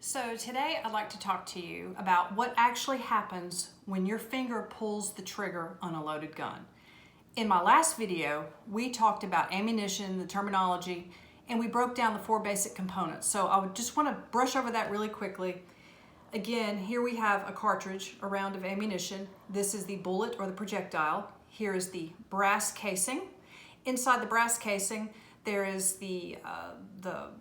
So today I'd like to talk to you about what actually happens when your finger pulls the trigger on a loaded gun. In my last video, we talked about ammunition, the terminology, and we broke down the 4 basic components. So I would just want to brush over that really quickly. Again, here we have a cartridge, a round of ammunition. This is the bullet or the projectile. Here is the brass casing. Inside the brass casing, there is the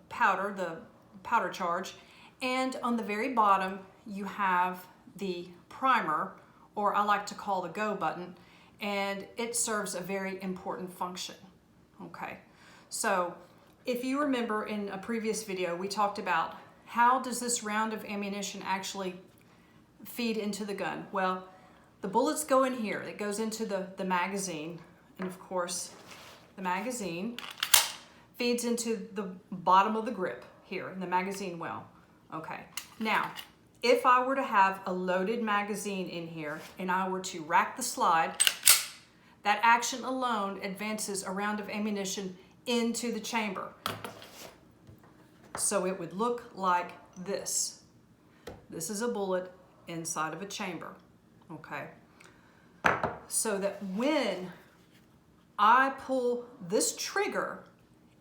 powder charge. And on the very bottom, you have the primer, or I like to call the go button, and it serves a very important function. Okay, so if you remember in a previous video, we talked about how does this round of ammunition actually feed into the gun? Well, the bullets go in here. It goes into the magazine, and of course, the magazine feeds into the bottom of the grip here in the magazine well. Okay, now, if I were to have a loaded magazine in here and I were to rack the slide, that action alone advances a round of ammunition into the chamber. So it would look like this. This is a bullet inside of a chamber, okay? So that when I pull this trigger,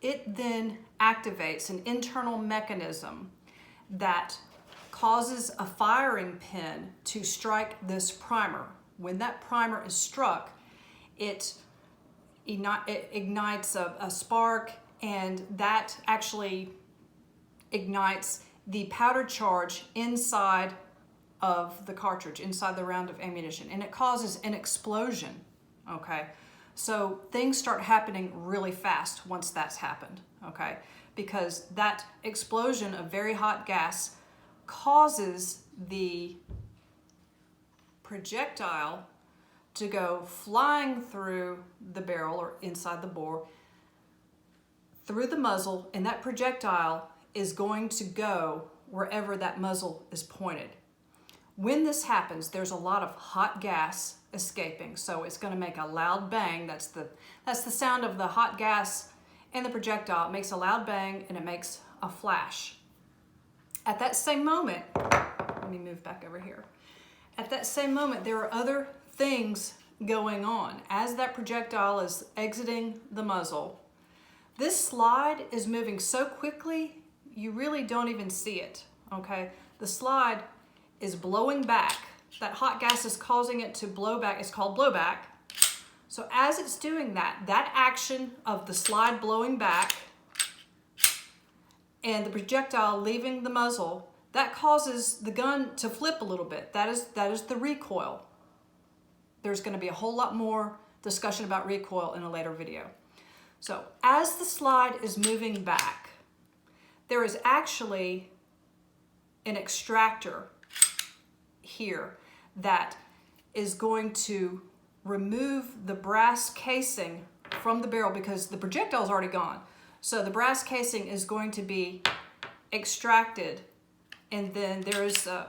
it then activates an internal mechanism that causes a firing pin to strike this primer. When that primer is struck, it ignites a spark, and that actually ignites the powder charge inside of the cartridge, inside the round of ammunition, and it causes an explosion, okay? So things start happening really fast once that's happened, okay? Because that explosion of very hot gas causes the projectile to go flying through the barrel or inside the bore, through the muzzle, and that projectile is going to go wherever that muzzle is pointed. When this happens, there's a lot of hot gas escaping, so it's going to make a loud bang. That's the sound of the hot gas and the projectile. It makes a loud bang and it makes a flash. At that same moment, let me move back over here. At that same moment, there are other things going on. As that projectile is exiting the muzzle, this slide is moving so quickly, you really don't even see it, okay? The slide is blowing back. That hot gas is causing it to blow back. It's called blowback. So as it's doing that, that action of the slide blowing back and the projectile leaving the muzzle, that causes the gun to flip a little bit. That is the recoil. There's going to be a whole lot more discussion about recoil in a later video. So as the slide is moving back, there is actually an extractor here that is going to remove the brass casing from the barrel because the projectile is already gone. So the brass casing is going to be extracted, and then there is a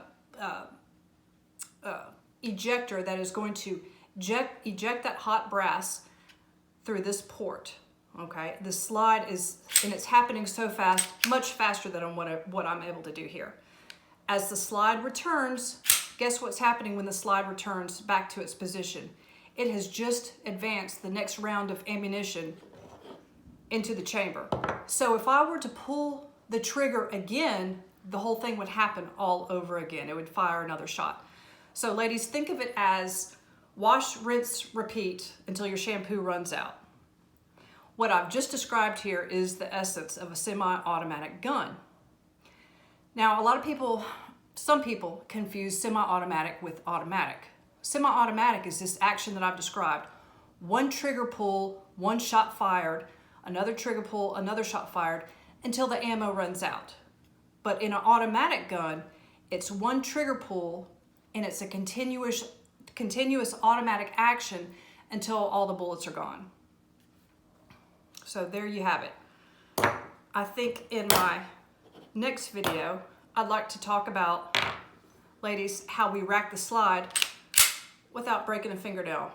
ejector that is going to eject that hot brass through this port. Okay, the slide is, and it's happening so fast, much faster than what I'm able to do here. As the slide returns, guess what's happening when the slide returns back to its position? It has just advanced the next round of ammunition into the chamber. So if I were to pull the trigger again, the whole thing would happen all over again. It would fire another shot. So ladies, think of it as wash, rinse, repeat until your shampoo runs out. What I've just described here is the essence of a semi-automatic gun. Now, some people confuse semi-automatic with automatic. Semi-automatic is this action that I've described. One trigger pull, one shot fired, another trigger pull, another shot fired, until the ammo runs out. But in an automatic gun, it's one trigger pull, and it's a continuous automatic action until all the bullets are gone. So there you have it. I think in my next video, I'd like to talk about, ladies, how we rack the slide without breaking a fingernail.